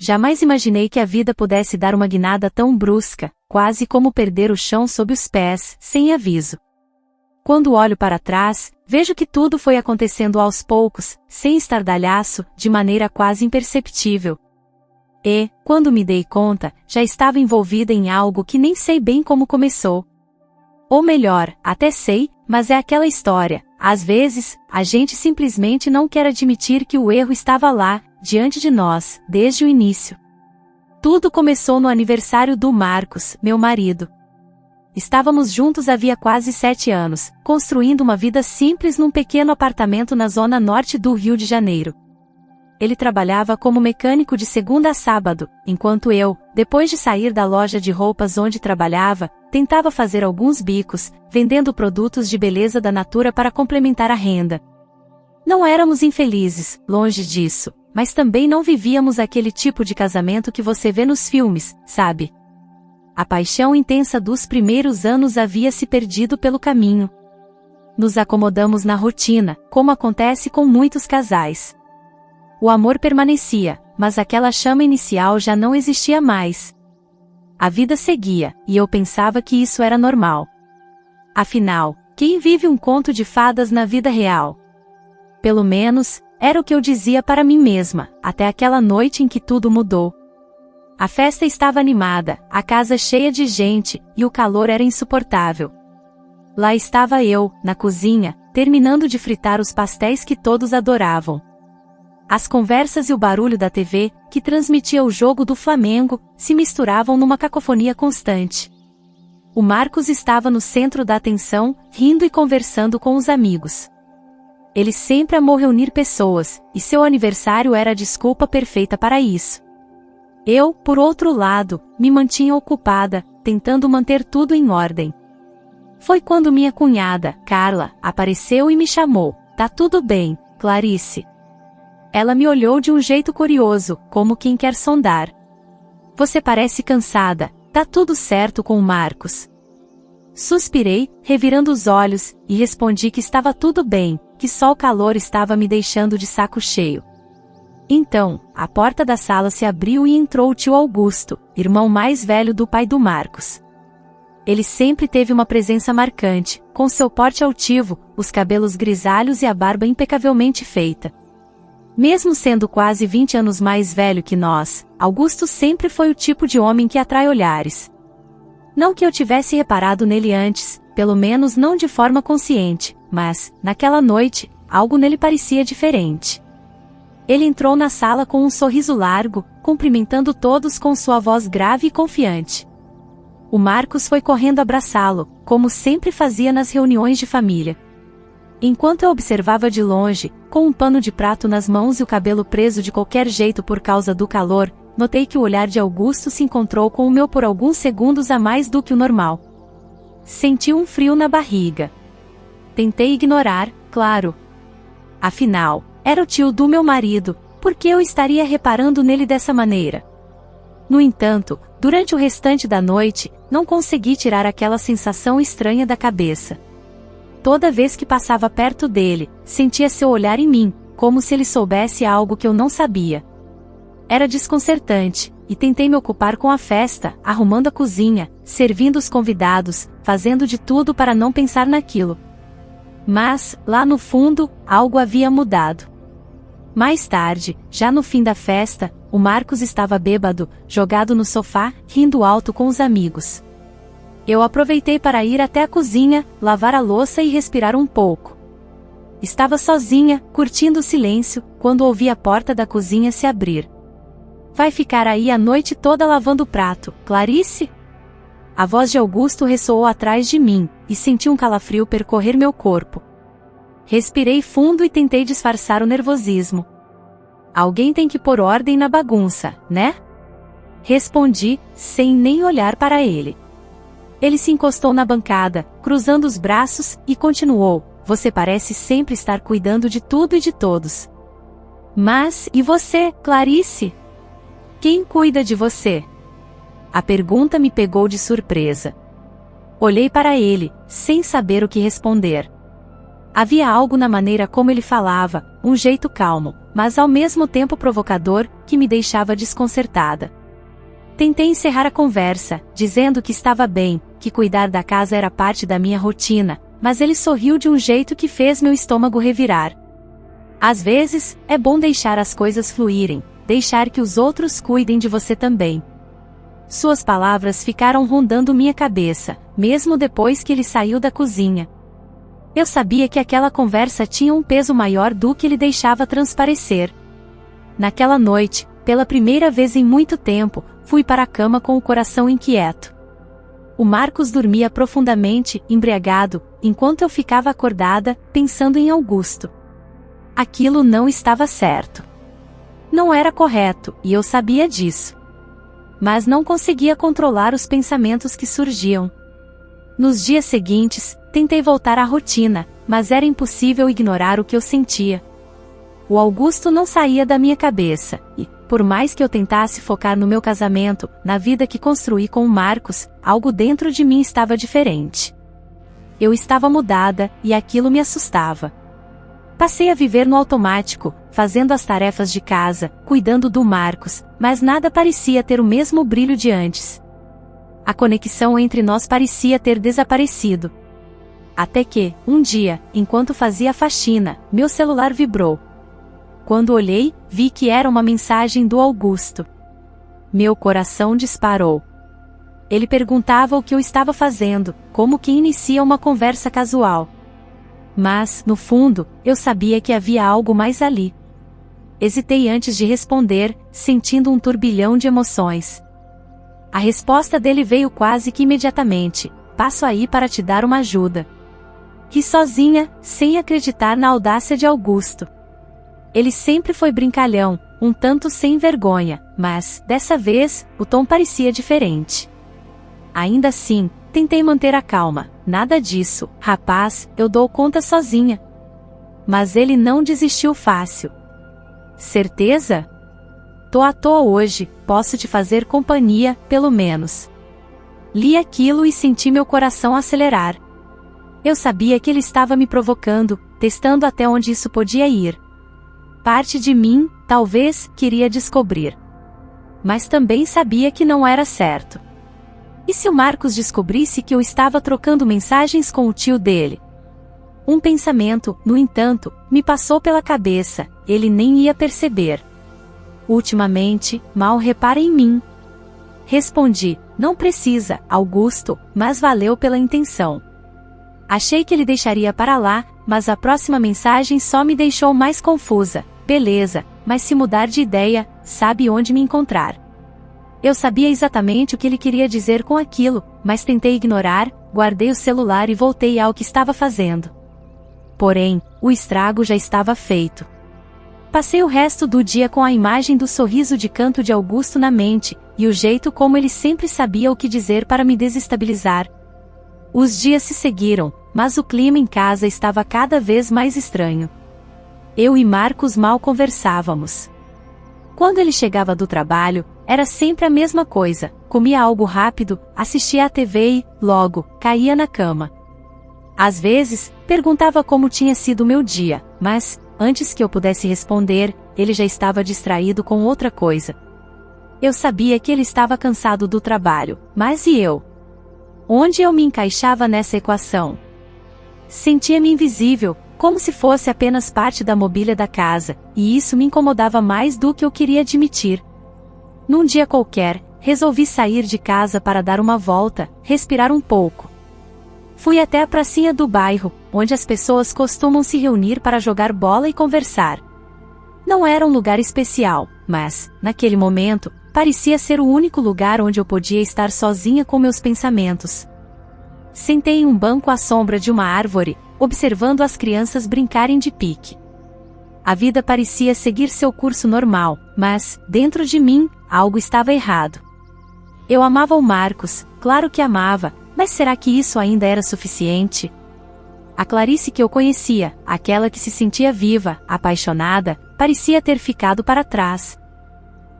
Jamais imaginei que a vida pudesse dar uma guinada tão brusca, quase como perder o chão sob os pés, sem aviso. Quando olho para trás, vejo que tudo foi acontecendo aos poucos, sem estardalhaço, de maneira quase imperceptível. E, quando me dei conta, já estava envolvida em algo que nem sei bem como começou. Ou melhor, até sei, mas é aquela história. Às vezes, a gente simplesmente não quer admitir que o erro estava lá, diante de nós, desde o início. Tudo começou no aniversário do Marcos, meu marido. Estávamos juntos havia quase 7 anos, construindo uma vida simples num pequeno apartamento na zona norte do Rio de Janeiro. Ele trabalhava como mecânico de segunda a sábado, enquanto eu, depois de sair da loja de roupas onde trabalhava, tentava fazer alguns bicos, vendendo produtos de beleza da Natura para complementar a renda. Não éramos infelizes, longe disso, mas também não vivíamos aquele tipo de casamento que você vê nos filmes, sabe? A paixão intensa dos primeiros anos havia se perdido pelo caminho. Nos acomodamos na rotina, como acontece com muitos casais. O amor permanecia, mas aquela chama inicial já não existia mais. A vida seguia, e eu pensava que isso era normal. Afinal, quem vive um conto de fadas na vida real? Pelo menos, era o que eu dizia para mim mesma, até aquela noite em que tudo mudou. A festa estava animada, a casa cheia de gente, e o calor era insuportável. Lá estava eu, na cozinha, terminando de fritar os pastéis que todos adoravam. As conversas e o barulho da TV, que transmitia o jogo do Flamengo, se misturavam numa cacofonia constante. O Marcos estava no centro da atenção, rindo e conversando com os amigos. Ele sempre amou reunir pessoas, e seu aniversário era a desculpa perfeita para isso. Eu, por outro lado, me mantinha ocupada, tentando manter tudo em ordem. Foi quando minha cunhada, Carla, apareceu e me chamou. Tá tudo bem, Clarice? Ela me olhou de um jeito curioso, como quem quer sondar. Você parece cansada, tá tudo certo com o Marcos? Suspirei, revirando os olhos, e respondi que estava tudo bem, que só o calor estava me deixando de saco cheio. Então, a porta da sala se abriu e entrou o tio Augusto, irmão mais velho do pai do Marcos. Ele sempre teve uma presença marcante, com seu porte altivo, os cabelos grisalhos e a barba impecavelmente feita. Mesmo sendo quase 20 anos mais velho que nós, Augusto sempre foi o tipo de homem que atrai olhares. Não que eu tivesse reparado nele antes, pelo menos não de forma consciente, mas, naquela noite, algo nele parecia diferente. Ele entrou na sala com um sorriso largo, cumprimentando todos com sua voz grave e confiante. O Marcos foi correndo abraçá-lo, como sempre fazia nas reuniões de família. Enquanto eu observava de longe, com um pano de prato nas mãos e o cabelo preso de qualquer jeito por causa do calor, notei que o olhar de Augusto se encontrou com o meu por alguns segundos a mais do que o normal. Senti um frio na barriga. Tentei ignorar, claro. Afinal, era o tio do meu marido, por que eu estaria reparando nele dessa maneira? No entanto, durante o restante da noite, não consegui tirar aquela sensação estranha da cabeça. Toda vez que passava perto dele, sentia seu olhar em mim, como se ele soubesse algo que eu não sabia. Era desconcertante, e tentei me ocupar com a festa, arrumando a cozinha, servindo os convidados, fazendo de tudo para não pensar naquilo. Mas, lá no fundo, algo havia mudado. Mais tarde, já no fim da festa, o Marcos estava bêbado, jogado no sofá, rindo alto com os amigos. Eu aproveitei para ir até a cozinha, lavar a louça e respirar um pouco. Estava sozinha, curtindo o silêncio, quando ouvi a porta da cozinha se abrir. Vai ficar aí a noite toda lavando o prato, Clarice? A voz de Augusto ressoou atrás de mim, e senti um calafrio percorrer meu corpo. Respirei fundo e tentei disfarçar o nervosismo. Alguém tem que pôr ordem na bagunça, né? Respondi, sem nem olhar para ele. Ele se encostou na bancada, cruzando os braços, e continuou, você parece sempre estar cuidando de tudo e de todos. Mas, e você, Clarice? Quem cuida de você? A pergunta me pegou de surpresa. Olhei para ele, sem saber o que responder. Havia algo na maneira como ele falava, um jeito calmo, mas ao mesmo tempo provocador, que me deixava desconcertada. Tentei encerrar a conversa, dizendo que estava bem, que cuidar da casa era parte da minha rotina, mas ele sorriu de um jeito que fez meu estômago revirar. Às vezes, é bom deixar as coisas fluírem, deixar que os outros cuidem de você também. Suas palavras ficaram rondando minha cabeça, mesmo depois que ele saiu da cozinha. Eu sabia que aquela conversa tinha um peso maior do que ele deixava transparecer. Naquela noite, pela primeira vez em muito tempo, fui para a cama com o coração inquieto. O Marcos dormia profundamente, embriagado, enquanto eu ficava acordada, pensando em Augusto. Aquilo não estava certo. Não era correto, e eu sabia disso. Mas não conseguia controlar os pensamentos que surgiam. Nos dias seguintes, tentei voltar à rotina, mas era impossível ignorar o que eu sentia. O Augusto não saía da minha cabeça, e, por mais que eu tentasse focar no meu casamento, na vida que construí com o Marcos, algo dentro de mim estava diferente. Eu estava mudada, e aquilo me assustava. Passei a viver no automático, fazendo as tarefas de casa, cuidando do Marcos, mas nada parecia ter o mesmo brilho de antes. A conexão entre nós parecia ter desaparecido. Até que, um dia, enquanto fazia a faxina, meu celular vibrou. Quando olhei, vi que era uma mensagem do Augusto. Meu coração disparou. Ele perguntava o que eu estava fazendo, como quem inicia uma conversa casual. Mas, no fundo, eu sabia que havia algo mais ali. Hesitei antes de responder, sentindo um turbilhão de emoções. A resposta dele veio quase que imediatamente: passo aí para te dar uma ajuda. Ri sozinha, sem acreditar na audácia de Augusto. Ele sempre foi brincalhão, um tanto sem vergonha, mas, dessa vez, o tom parecia diferente. Ainda assim, tentei manter a calma. Nada disso, rapaz, eu dou conta sozinha. Mas ele não desistiu fácil. Certeza? Tô à toa hoje, posso te fazer companhia, pelo menos. Li aquilo e senti meu coração acelerar. Eu sabia que ele estava me provocando, testando até onde isso podia ir. Parte de mim, talvez, queria descobrir. Mas também sabia que não era certo. E se o Marcos descobrisse que eu estava trocando mensagens com o tio dele? Um pensamento, no entanto, me passou pela cabeça, ele nem ia perceber. Ultimamente, mal repara em mim. Respondi, não precisa, Augusto, mas valeu pela intenção. Achei que ele deixaria para lá, mas a próxima mensagem só me deixou mais confusa. Beleza, mas se mudar de ideia, sabe onde me encontrar. Eu sabia exatamente o que ele queria dizer com aquilo, mas tentei ignorar, guardei o celular e voltei ao que estava fazendo. Porém, o estrago já estava feito. Passei o resto do dia com a imagem do sorriso de canto de Augusto na mente, e o jeito como ele sempre sabia o que dizer para me desestabilizar. Os dias se seguiram, mas o clima em casa estava cada vez mais estranho. Eu e Marcos mal conversávamos. Quando ele chegava do trabalho, era sempre a mesma coisa, comia algo rápido, assistia à TV e, logo, caía na cama. Às vezes, perguntava como tinha sido o meu dia, mas, antes que eu pudesse responder, ele já estava distraído com outra coisa. Eu sabia que ele estava cansado do trabalho, mas e eu? Onde eu me encaixava nessa equação? Sentia-me invisível, como se fosse apenas parte da mobília da casa, e isso me incomodava mais do que eu queria admitir. Num dia qualquer, resolvi sair de casa para dar uma volta, respirar um pouco. Fui até a pracinha do bairro, onde as pessoas costumam se reunir para jogar bola e conversar. Não era um lugar especial, mas, naquele momento, parecia ser o único lugar onde eu podia estar sozinha com meus pensamentos. Sentei em um banco à sombra de uma árvore, observando as crianças brincarem de pique. A vida parecia seguir seu curso normal, mas, dentro de mim, algo estava errado. Eu amava o Marcos, claro que amava, mas será que isso ainda era suficiente? A Clarice que eu conhecia, aquela que se sentia viva, apaixonada, parecia ter ficado para trás.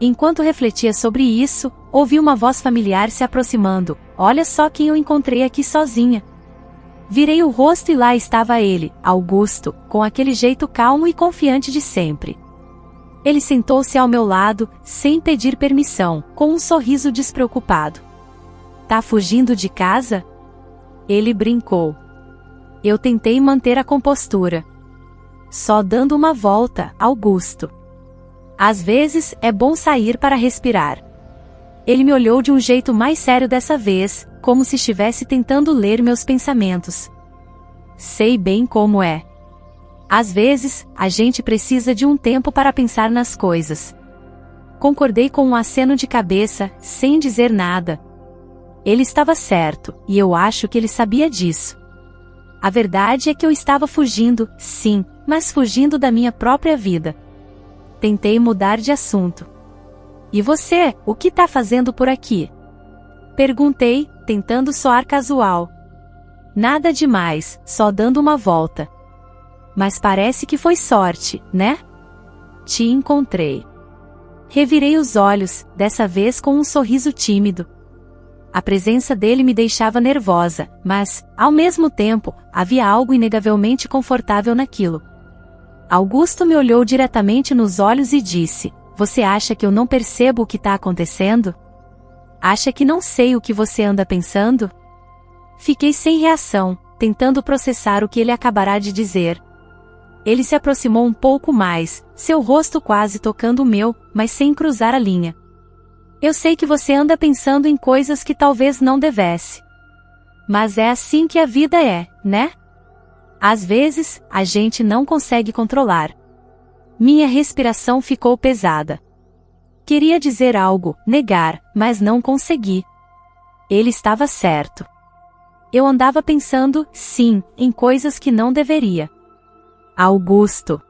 Enquanto refletia sobre isso, ouvi uma voz familiar se aproximando. Olha só quem eu encontrei aqui sozinha. Virei o rosto e lá estava ele, Augusto, com aquele jeito calmo e confiante de sempre. Ele sentou-se ao meu lado, sem pedir permissão, com um sorriso despreocupado. Tá fugindo de casa? Ele brincou. Eu tentei manter a compostura. Só dando uma volta, Augusto. Às vezes, é bom sair para respirar. Ele me olhou de um jeito mais sério dessa vez, como se estivesse tentando ler meus pensamentos. Sei bem como é. Às vezes, a gente precisa de um tempo para pensar nas coisas. Concordei com um aceno de cabeça, sem dizer nada. Ele estava certo, e eu acho que ele sabia disso. A verdade é que eu estava fugindo, sim, mas fugindo da minha própria vida. Tentei mudar de assunto. E você, o que tá fazendo por aqui? Perguntei, tentando soar casual. Nada demais, só dando uma volta. Mas parece que foi sorte, né? Te encontrei. Revirei os olhos, dessa vez com um sorriso tímido. A presença dele me deixava nervosa, mas, ao mesmo tempo, havia algo inegavelmente confortável naquilo. Augusto me olhou diretamente nos olhos e disse: Você acha que eu não percebo o que está acontecendo? Acha que não sei o que você anda pensando? Fiquei sem reação, tentando processar o que ele acabará de dizer. Ele se aproximou um pouco mais, seu rosto quase tocando o meu, mas sem cruzar a linha. Eu sei que você anda pensando em coisas que talvez não devesse. Mas é assim que a vida é, né? Às vezes, a gente não consegue controlar. Minha respiração ficou pesada. Queria dizer algo, negar, mas não consegui. Ele estava certo. Eu andava pensando, sim, em coisas que não deveria. Augusto.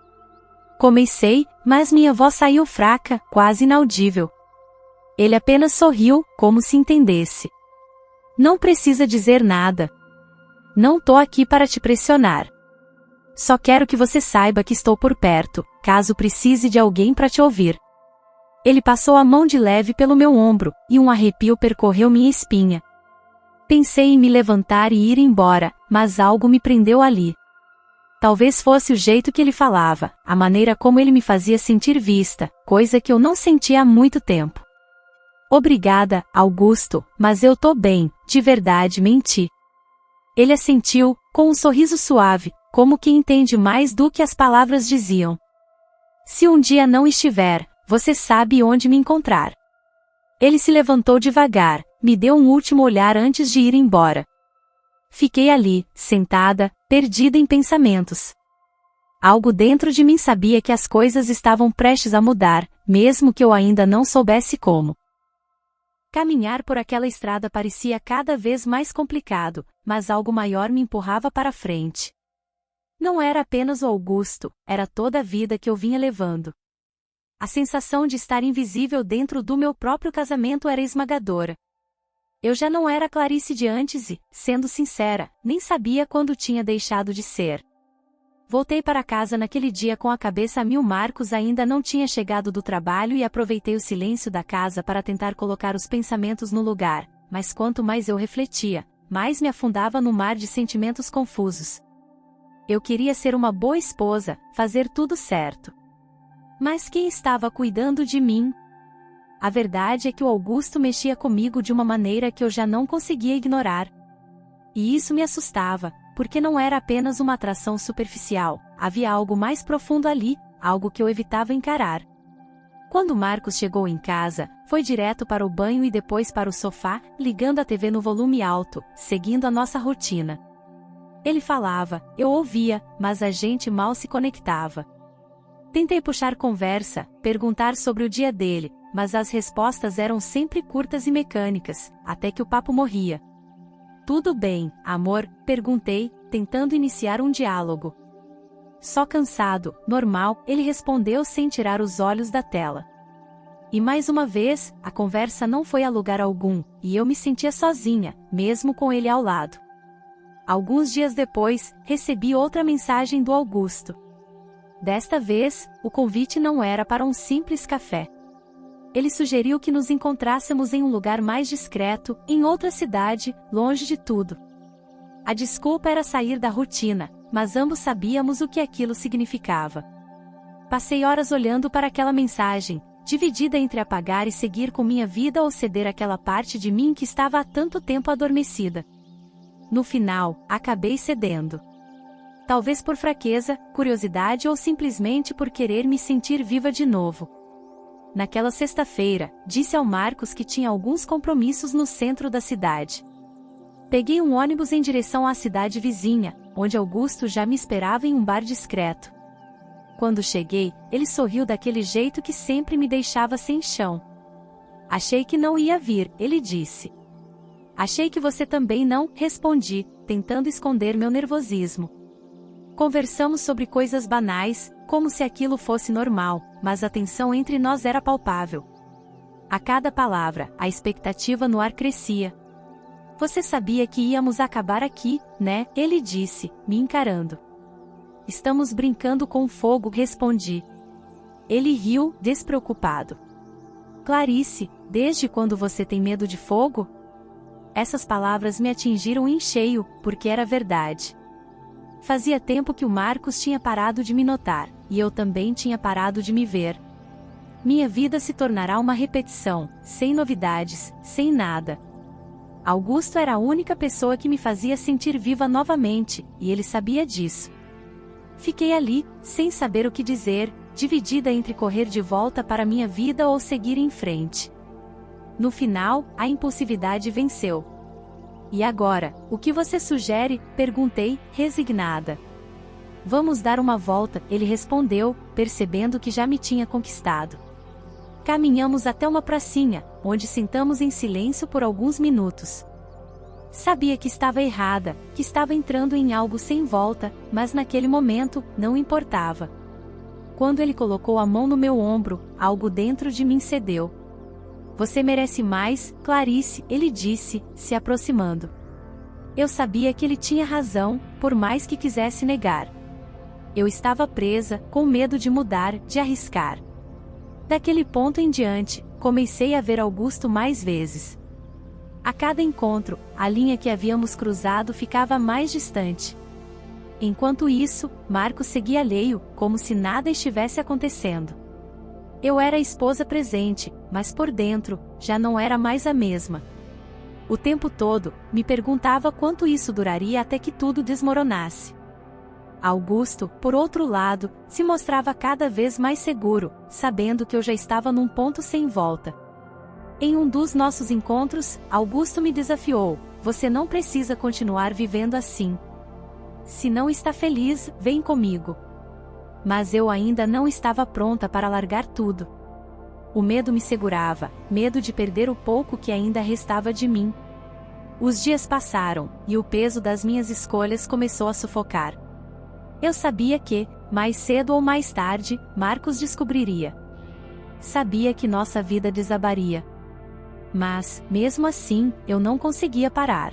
Comecei, mas minha voz saiu fraca, quase inaudível. Ele apenas sorriu, como se entendesse. Não precisa dizer nada. Não tô aqui para te pressionar. Só quero que você saiba que estou por perto, caso precise de alguém para te ouvir. Ele passou a mão de leve pelo meu ombro, e um arrepio percorreu minha espinha. Pensei em me levantar e ir embora, mas algo me prendeu ali. Talvez fosse o jeito que ele falava, a maneira como ele me fazia sentir vista, coisa que eu não sentia há muito tempo. Obrigada, Augusto, mas eu tô bem, de verdade, menti. Ele assentiu, com um sorriso suave, como quem entende mais do que as palavras diziam. Se um dia não estiver, você sabe onde me encontrar. Ele se levantou devagar, me deu um último olhar antes de ir embora. Fiquei ali, sentada, perdida em pensamentos. Algo dentro de mim sabia que as coisas estavam prestes a mudar, mesmo que eu ainda não soubesse como. Caminhar por aquela estrada parecia cada vez mais complicado, mas algo maior me empurrava para frente. Não era apenas o Augusto, era toda a vida que eu vinha levando. A sensação de estar invisível dentro do meu próprio casamento era esmagadora. Eu já não era Clarice de antes e, sendo sincera, nem sabia quando tinha deixado de ser. Voltei para casa naquele dia com a cabeça a mil. Marcos ainda não tinha chegado do trabalho e aproveitei o silêncio da casa para tentar colocar os pensamentos no lugar, mas quanto mais eu refletia, mais me afundava no mar de sentimentos confusos. Eu queria ser uma boa esposa, fazer tudo certo. Mas quem estava cuidando de mim? A verdade é que o Augusto mexia comigo de uma maneira que eu já não conseguia ignorar. E isso me assustava, porque não era apenas uma atração superficial, havia algo mais profundo ali, algo que eu evitava encarar. Quando Marcos chegou em casa, foi direto para o banho e depois para o sofá, ligando a TV no volume alto, seguindo a nossa rotina. Ele falava, eu ouvia, mas a gente mal se conectava. Tentei puxar conversa, perguntar sobre o dia dele, mas as respostas eram sempre curtas e mecânicas, até que o papo morria. Tudo bem, amor? Perguntei, tentando iniciar um diálogo. Só cansado, normal, ele respondeu sem tirar os olhos da tela. E mais uma vez, a conversa não foi a lugar algum, e eu me sentia sozinha, mesmo com ele ao lado. Alguns dias depois, recebi outra mensagem do Augusto. Desta vez, o convite não era para um simples café. Ele sugeriu que nos encontrássemos em um lugar mais discreto, em outra cidade, longe de tudo. A desculpa era sair da rotina, mas ambos sabíamos o que aquilo significava. Passei horas olhando para aquela mensagem, dividida entre apagar e seguir com minha vida ou ceder àquela parte de mim que estava há tanto tempo adormecida. No final, acabei cedendo. Talvez por fraqueza, curiosidade ou simplesmente por querer me sentir viva de novo. Naquela sexta-feira, disse ao Marcos que tinha alguns compromissos no centro da cidade. Peguei um ônibus em direção à cidade vizinha, onde Augusto já me esperava em um bar discreto. Quando cheguei, ele sorriu daquele jeito que sempre me deixava sem chão. Achei que não ia vir, ele disse. Achei que você também não, respondi, tentando esconder meu nervosismo. Conversamos sobre coisas banais, como se aquilo fosse normal, mas a tensão entre nós era palpável. A cada palavra, a expectativa no ar crescia. Você sabia que íamos acabar aqui, né? Ele disse, me encarando. Estamos brincando com fogo, respondi. Ele riu, despreocupado. Clarice, desde quando você tem medo de fogo? Essas palavras me atingiram em cheio, porque era verdade. Fazia tempo que o Marcos tinha parado de me notar, e eu também tinha parado de me ver. Minha vida se tornará uma repetição, sem novidades, sem nada. Augusto era a única pessoa que me fazia sentir viva novamente, e ele sabia disso. Fiquei ali, sem saber o que dizer, dividida entre correr de volta para minha vida ou seguir em frente. No final, a impulsividade venceu. E agora, o que você sugere? Perguntei, resignada. Vamos dar uma volta, ele respondeu, percebendo que já me tinha conquistado. Caminhamos até uma pracinha, onde sentamos em silêncio por alguns minutos. Sabia que estava errada, que estava entrando em algo sem volta, mas naquele momento, não importava. Quando ele colocou a mão no meu ombro, algo dentro de mim cedeu. Você merece mais, Clarice, ele disse, se aproximando. Eu sabia que ele tinha razão, por mais que quisesse negar. Eu estava presa, com medo de mudar, de arriscar. Daquele ponto em diante, comecei a ver Augusto mais vezes. A cada encontro, a linha que havíamos cruzado ficava mais distante. Enquanto isso, Marcos seguia alheio, como se nada estivesse acontecendo. Eu era a esposa presente, mas por dentro, já não era mais a mesma. O tempo todo, me perguntava quanto isso duraria até que tudo desmoronasse. Augusto, por outro lado, se mostrava cada vez mais seguro, sabendo que eu já estava num ponto sem volta. Em um dos nossos encontros, Augusto me desafiou: você não precisa continuar vivendo assim. Se não está feliz, vem comigo. Mas eu ainda não estava pronta para largar tudo. O medo me segurava, medo de perder o pouco que ainda restava de mim. Os dias passaram, e o peso das minhas escolhas começou a sufocar. Eu sabia que, mais cedo ou mais tarde, Marcos descobriria. Sabia que nossa vida desabaria. Mas, mesmo assim, eu não conseguia parar.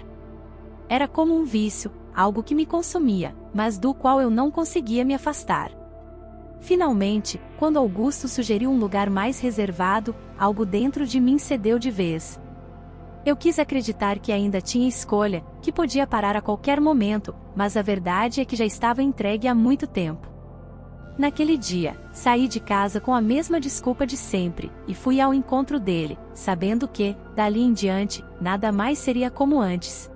Era como um vício, algo que me consumia, mas do qual eu não conseguia me afastar. Finalmente, quando Augusto sugeriu um lugar mais reservado, algo dentro de mim cedeu de vez. Eu quis acreditar que ainda tinha escolha, que podia parar a qualquer momento, mas a verdade é que já estava entregue há muito tempo. Naquele dia, saí de casa com a mesma desculpa de sempre, e fui ao encontro dele, sabendo que, dali em diante, nada mais seria como antes.